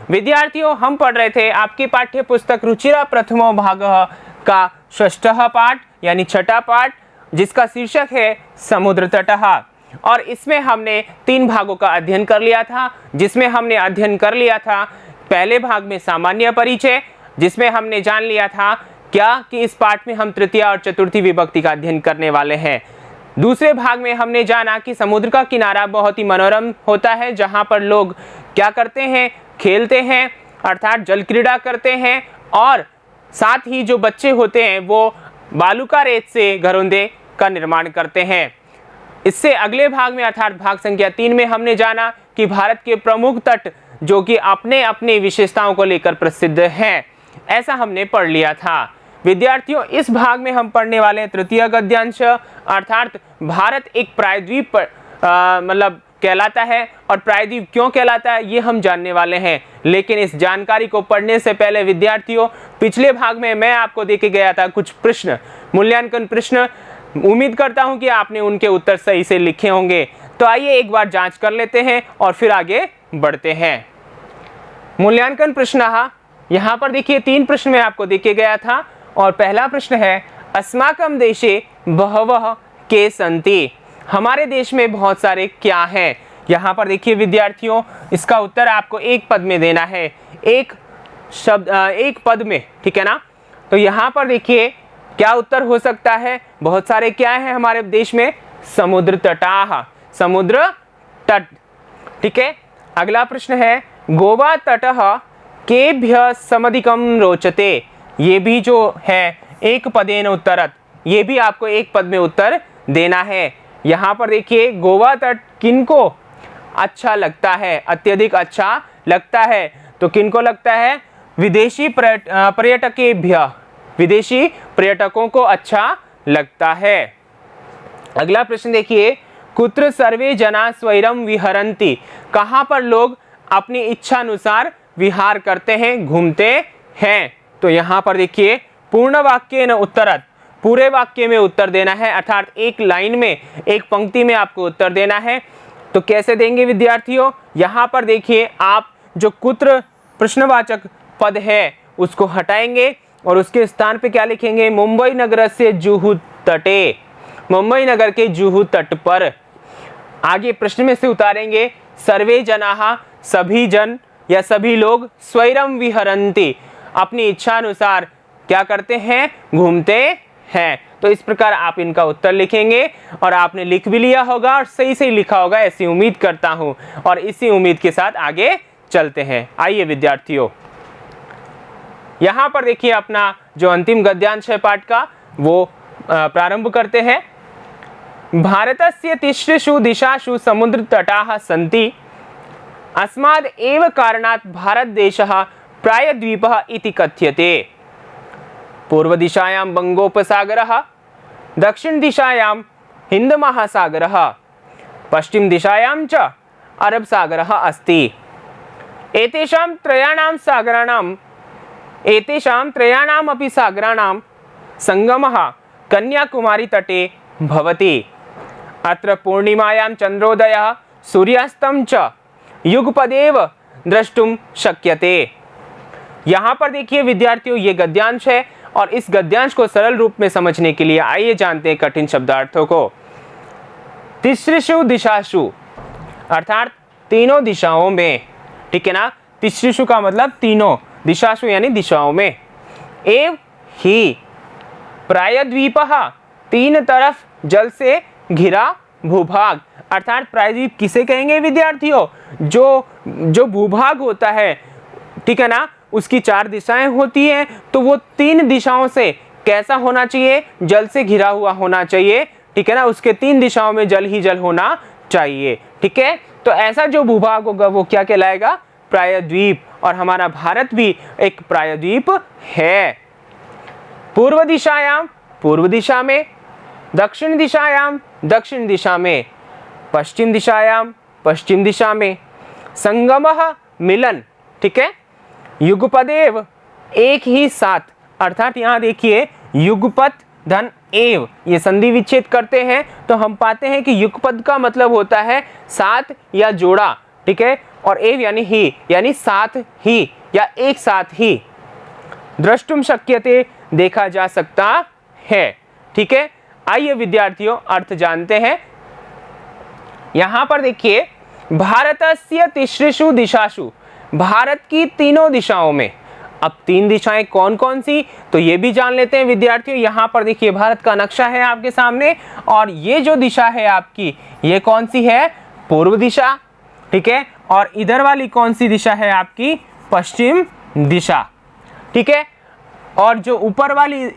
विद्यार्थियों, हम पढ़ रहे थे आपकी पाठ्य पुस्तक रुचिरा प्रथमो भागः का षष्ठः पाठ यानी छठा पाठ, जिसका शीर्षक है समुद्र तटः। और इसमें हमने 3 भागों का अध्ययन कर लिया था, जिसमें हमने अध्ययन कर लिया था पहले भाग में सामान्य परिचय, जिसमें हमने जान लिया था क्या कि इस पाठ में हम तृतीय और चतुर्थी विभक्ति का अध्ययन करने वाले हैं। दूसरे भाग में हमने जाना कि समुद्र का किनारा बहुत ही मनोरम होता है, जहाँ पर लोग क्या करते हैं, खेलते हैं, अर्थात जल क्रीड़ा करते हैं, और साथ ही जो बच्चे होते हैं वो बालूका रेत से घरौंदे का निर्माण करते हैं। इससे अगले भाग में अर्थात भाग संख्या 3 में हमने जाना कि भारत के प्रमुख तट जो कि अपने अपने विशेषताओं को लेकर प्रसिद्ध हैं, ऐसा हमने पढ़ लिया था। विद्यार्थियों, इस भाग में हम पढ़ने वाले हैं तृतीय गद्यांश, अर्थात भारत एक प्रायद्वीप मतलब कहलाता है, और प्रायद्वीप क्यों कहलाता है ये हम जानने वाले हैं। लेकिन इस जानकारी को पढ़ने से पहले विद्यार्थियों, पिछले भाग में मैं आपको देके गया था कुछ प्रश्न, मूल्यांकन प्रश्न। उम्मीद करता हूं कि आपने उनके उत्तर सही से लिखे होंगे। तो आइए एक बार जांच कर लेते हैं और फिर आगे बढ़ते हैं। मूल्यांकन प्रश्न, यहाँ पर देखिए 3 प्रश्न मैं आपको देके गया था, और पहला प्रश्न है अस्माकं देशे बहवः के सन्ति, हमारे देश में बहुत सारे क्या हैं। यहाँ पर देखिए विद्यार्थियों, इसका उत्तर आपको एक पद में देना है, एक शब्द एक पद में, ठीक है ना। तो यहाँ पर देखिए क्या उत्तर हो सकता है, बहुत सारे क्या है हमारे देश में, समुद्र तटाः, समुद्र तट, ठीक है। अगला प्रश्न है गोवा तटः केभ्यः समधिकं रोचते, ये भी जो है एक पदेन उत्तरत, ये भी आपको एक पद में उत्तर देना है। यहाँ पर देखिए गोवा तट किनको अच्छा लगता है, अत्यधिक अच्छा लगता है, तो किनको लगता है, विदेशी पर्यटकेभ्यः, विदेशी पर्यटकों को अच्छा लगता है। अगला प्रश्न देखिए कुत्र सर्वे जना स्वैरम विहरन्ति, कहाँ पर लोग अपनी इच्छा अनुसार विहार करते हैं, घूमते हैं। तो यहाँ पर देखिए पूर्ण वाक्य न उत्तरत, पूरे वाक्य में उत्तर देना है, अर्थात एक लाइन में, एक पंक्ति में आपको उत्तर देना है। तो कैसे देंगे विद्यार्थियों, यहाँ पर देखिए आप जो कुत्र प्रश्नवाचक पद है उसको हटाएंगे और उसके स्थान पे क्या लिखेंगे, मुंबई नगर से जुहू तटे, मुंबई नगर के जुहू तट पर। आगे प्रश्न में से उतारेंगे सर्वे जनाः, सभी जन या सभी लोग, स्वैरम विहरन्ति, अपनी इच्छा अनुसार क्या करते हैं, घूमते हैं। तो इस प्रकार आप इनका उत्तर लिखेंगे, और आपने लिख भी लिया होगा और सही से लिखा होगा, ऐसी उम्मीद करता हूं, और इसी उम्मीद के साथ आगे चलते हैं। आइए विद्यार्थियों, यहाँ पर देखिए अपना जो अंतिम गद्यांश है पाठ का, वो प्रारंभ करते हैं। भारतस्य तिसृषु दिशासु समुद्र तटाः सन्ति, अस्माद् एव कारणात् भारत देशः प्रायद्वीपः इति कथ्यते। पूर्व दिशायां बंगोपसागरः, दक्षिण दिशायां हिंद महासागरः, पश्चिम दिशायां च अरब सागरः अस्ति। एतेषां त्रयाणाम् अपि सागराणां संगमः कन्याकुमारी तटे भवति। अत्र पूर्णिमायां चंद्रोदयः सूर्यास्तं च युगपदेव द्रष्टुम शक्यते। यहाँ पर देखिए विद्यार्थियों ये गद्यांश है, और इस गद्यांश को सरल रूप में समझने के लिए आइए जानते हैं कठिन शब्दार्थों को। तिसृषु दिशासु अर्थात तीनों दिशाओं में, ठीक है ना। तिसृषु का मतलब तीनों, दिशासु यानी दिशाओं में। एव ही प्रायद्वीपः, तीन तरफ जल से घिरा भूभाग, अर्थात प्रायद्वीप किसे कहेंगे विद्यार्थियों, जो भूभाग होता है, ठीक है ना, उसकी 4 दिशाएं होती हैं, तो वो 3 दिशाओं से कैसा होना चाहिए, जल से घिरा हुआ होना चाहिए, ठीक है ना, उसके 3 दिशाओं में जल ही जल होना चाहिए, ठीक है। तो ऐसा जो भूभाग होगा वो क्या कहलाएगा, प्रायद्वीप, और हमारा भारत भी एक प्रायद्वीप है। पूर्व दिशायाम, पूर्व दिशा में, दक्षिण दिशायाम, दक्षिण दिशा में, पश्चिम दिशायाम, पश्चिम दिशा में, संगमः मिलन, ठीक है, युगपदेव एक ही साथ, अर्थात यहाँ देखिए युगपद धन एव, ये संधि विच्छेद करते हैं तो हम पाते हैं कि युगपद का मतलब होता है साथ या जोड़ा, ठीक है, और एव यानी ही, यानी साथ ही या एक साथ ही। द्रष्टुम शक्यते देखा जा सकता है। ठीक है, आइए विद्यार्थियों अर्थ जानते हैं। यहां पर देखिए, भारतस्य तिसृषु दिशासु, भारत की तीनों दिशाओं में। अब तीन दिशाएं कौन कौन सी, तो ये भी जान लेते हैं विद्यार्थियों। यहां पर देखिए भारत का नक्शा है आपके सामने, और ये जो दिशा है आपकी, ये कौन सी है, पूर्व दिशा। ठीक है, और इधर वाली कौन सी दिशा है आपकी, पश्चिम दिशा। ठीक है, और जो ऊपर वाली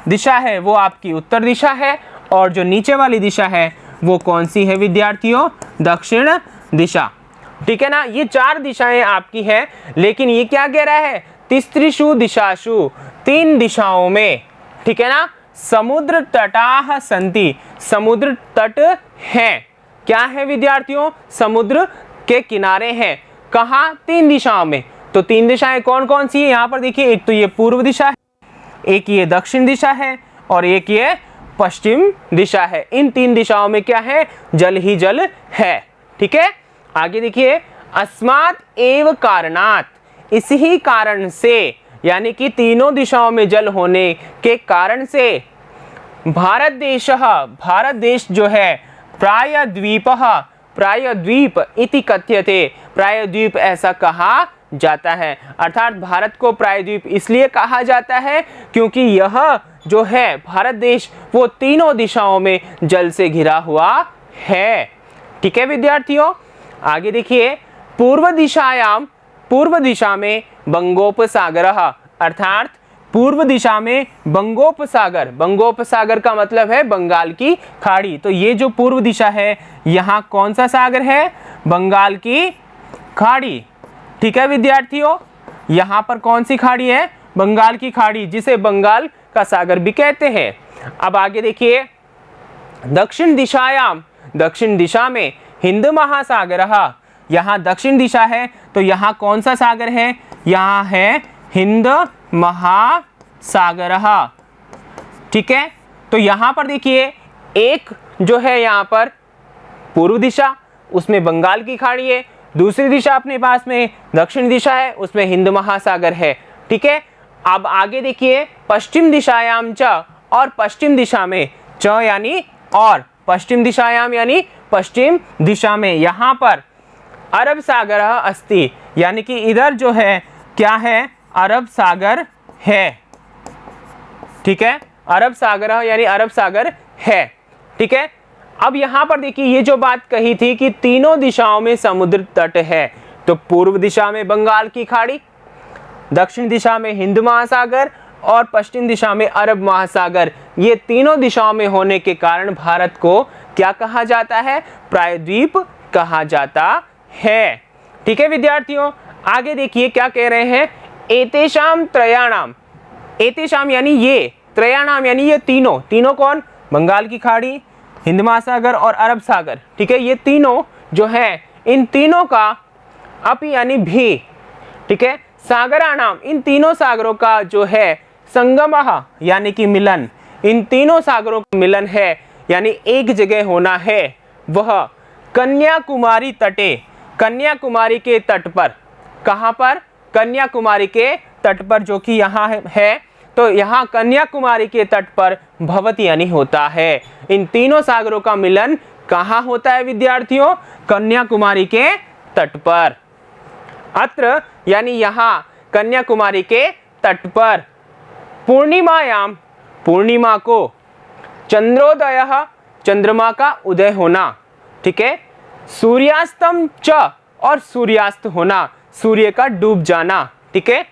दिशा है वो आपकी उत्तर दिशा है, और जो नीचे वाली दिशा है वो कौन सी है विद्यार्थियों, दक्षिण दिशा। ठीक है ना, ये चार दिशाएं आपकी हैं, लेकिन ये क्या कह रहा है, तिसृषु दिशासु, तीन दिशाओं में। ठीक है ना, समुद्र तटाः सन्ति, समुद्र तट हैं। क्या है विद्यार्थियों, समुद्र के किनारे हैं। कहाँ, तीन दिशाओं में। तो तीन दिशाएं कौन कौन सी है, यहाँ पर देखिए, एक तो ये पूर्व दिशा है, एक ये दक्षिण दिशा है, और एक ये पश्चिम दिशा है। इन तीन दिशाओं में क्या है, जल ही जल है। ठीक है, आगे देखिए, अस्मात् एव कारणात्, इसी कारण से, यानी कि तीनों दिशाओं में जल होने के कारण से, भारत देश जो है, प्रायद्वीपः, प्रायद्वीप इति कथ्यते, प्रायद्वीप ऐसा कहा जाता है। अर्थात भारत को प्रायद्वीप इसलिए कहा जाता है क्योंकि यह जो है भारत देश, वो तीनों दिशाओं में जल से घिरा हुआ है। ठीक है विद्यार्थियों, आगे देखिए, पूर्व दिशा में बंगोपसागरः, अर्थात पूर्व दिशा में बंगोपसागर, बंगोपसागर का मतलब है बंगाल की खाड़ी। तो ये जो पूर्व दिशा है, यहाँ कौन सा सागर है, बंगाल की खाड़ी। ठीक है विद्यार्थियों, यहाँ पर कौन सी खाड़ी है, बंगाल की खाड़ी, जिसे बंगाल का सागर भी कहते हैं। अब आगे देखिए, दक्षिण दिशा में हिंद महासागरः, यहाँ दक्षिण दिशा है, तो यहाँ कौन सा सागर है, यहाँ है हिंद महासागरः। ठीक है, तो यहाँ पर देखिए, एक जो है यहाँ पर पूर्व दिशा, उसमें बंगाल की खाड़ी है, दूसरी दिशा अपने पास में दक्षिण दिशा है, उसमें हिंद महासागर है। ठीक है, अब आगे देखिए, पश्चिम दिशायाम च, और पश्चिम दिशा में, च यानी और, पश्चिम दिशायाम यानी पश्चिम दिशा में, यहाँ पर अरब सागर अस्ति, यानी कि इधर जो है क्या है, अरब सागर है। ठीक है, अरब सागर यानी अरब सागर है। ठीक है, अब यहाँ पर देखिए, ये जो बात कही थी कि तीनों दिशाओं में समुद्र तट है, तो पूर्व दिशा में बंगाल की खाड़ी, दक्षिण दिशा में हिंद महासागर, और पश्चिम दिशा में अरब महासागर, ये तीनों दिशाओं में होने के कारण भारत को क्या कहा जाता है, प्रायद्वीप कहा जाता है। ठीक है विद्यार्थियों, आगे देखिए क्या कह रहे हैं, एतेषाम त्रयाणाम, एतेषाम यानी ये, त्रयाणाम यानी ये तीनों कौन, बंगाल की खाड़ी, हिंद महासागर और अरब सागर। ठीक है, ये तीनों जो है, इन तीनों का अपि यानी भी, ठीक है, सागराणाम, इन तीनों सागरों का जो है संगमः यानी कि मिलन, इन तीनों सागरों का मिलन है, यानी एक जगह होना है, वह कन्याकुमारी तटे, कन्याकुमारी के तट पर। कहाँ पर, कन्याकुमारी के तट पर, जो कि यहाँ है, तो यहाँ कन्याकुमारी के तट पर भवति यानी होता है। इन तीनों सागरों का मिलन कहाँ होता है विद्यार्थियों, कन्याकुमारी के तट पर। अत्र यानी यहाँ कन्याकुमारी के तट पर, पूर्णिमायाम, पूर्णिमा को, चंद्रोदयः, चंद्रमा का उदय होना। ठीक है, सूर्यास्तम च, और सूर्यास्त होना, सूर्य का डूब जाना। ठीक है,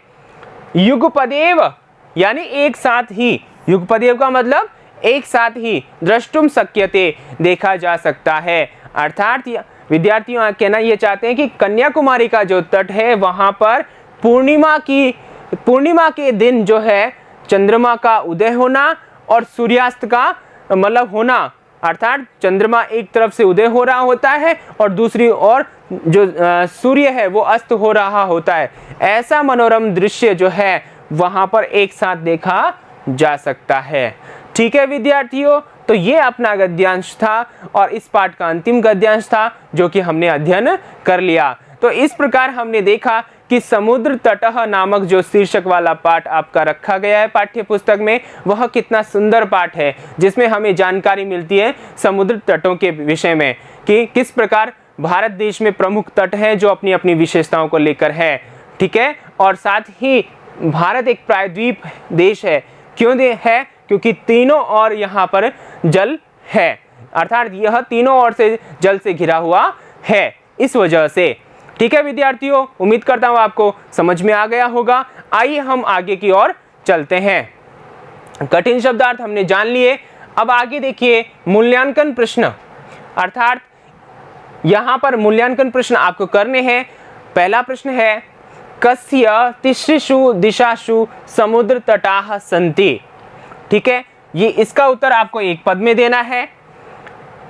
युगपदेव यानी एक साथ ही, युगपदेव का मतलब एक साथ ही, द्रष्टुम शक्यते देखा जा सकता है। अर्थात विद्यार्थियों कहना ये चाहते हैं कि कन्याकुमारी का जो तट है, वहां पर पूर्णिमा के दिन जो है चंद्रमा का उदय होना और सूर्यास्त का मतलब होना, अर्थात चंद्रमा एक तरफ से उदय हो रहा होता है और दूसरी ओर जो सूर्य है वो अस्त हो रहा होता है। ऐसा मनोरम दृश्य जो है वहां पर एक साथ देखा जा सकता है। ठीक है विद्यार्थियों, तो ये अपना गद्यांश था और इस पाठ का अंतिम गद्यांश था जो कि हमने अध्ययन कर लिया। तो तो इस प्रकार हमने देखा कि समुद्र तटः नामक जो शीर्षक वाला पाठ आपका रखा गया है पाठ्य पुस्तक में, वह कितना सुंदर पाठ है, जिसमें हमें जानकारी मिलती है समुद्र तटों के विषय में कि किस प्रकार भारत देश में प्रमुख तट है जो अपनी अपनी विशेषताओं को लेकर है। ठीक है, और साथ ही भारत एक प्रायद्वीप देश है। क्यों है? क्योंकि तीनों ओर यहाँ पर जल है, अर्थात यह तीनों ओर से जल से घिरा हुआ है, इस वजह से। ठीक है विद्यार्थियों, उम्मीद करता हूँ आपको समझ में आ गया होगा। आइए हम आगे की ओर चलते हैं। कठिन शब्दार्थ हमने जान लिए। अब आगे देखिए मूल्यांकन प्रश्न, अर्थात यहाँ पर मूल्यांकन प्रश्न आपको करने हैं। पहला प्रश्न है कस्य तिसृषु दिशासु समुद्र तटाः सन्ति। ठीक है, ये इसका उत्तर आपको एक पद में देना है।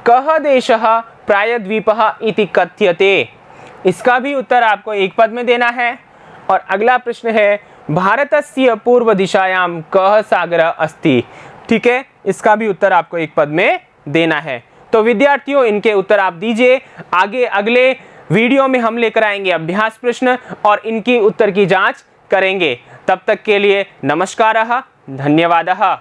कः देशः प्रायद्वीपः इति कथ्यते, इसका भी उत्तर आपको एक पद में देना है। और अगला प्रश्न है भारतस्य पूर्व दिशायां कः सागरः अस्ति। ठीक है, इसका भी उत्तर आपको एक पद में देना है। तो विद्यार्थियों इनके उत्तर आप दीजिए। आगे अगले वीडियो में हम लेकर आएंगे अभ्यास प्रश्न और इनकी उत्तर की जांच करेंगे। तब तक के लिए नमस्कारः, धन्यवादः।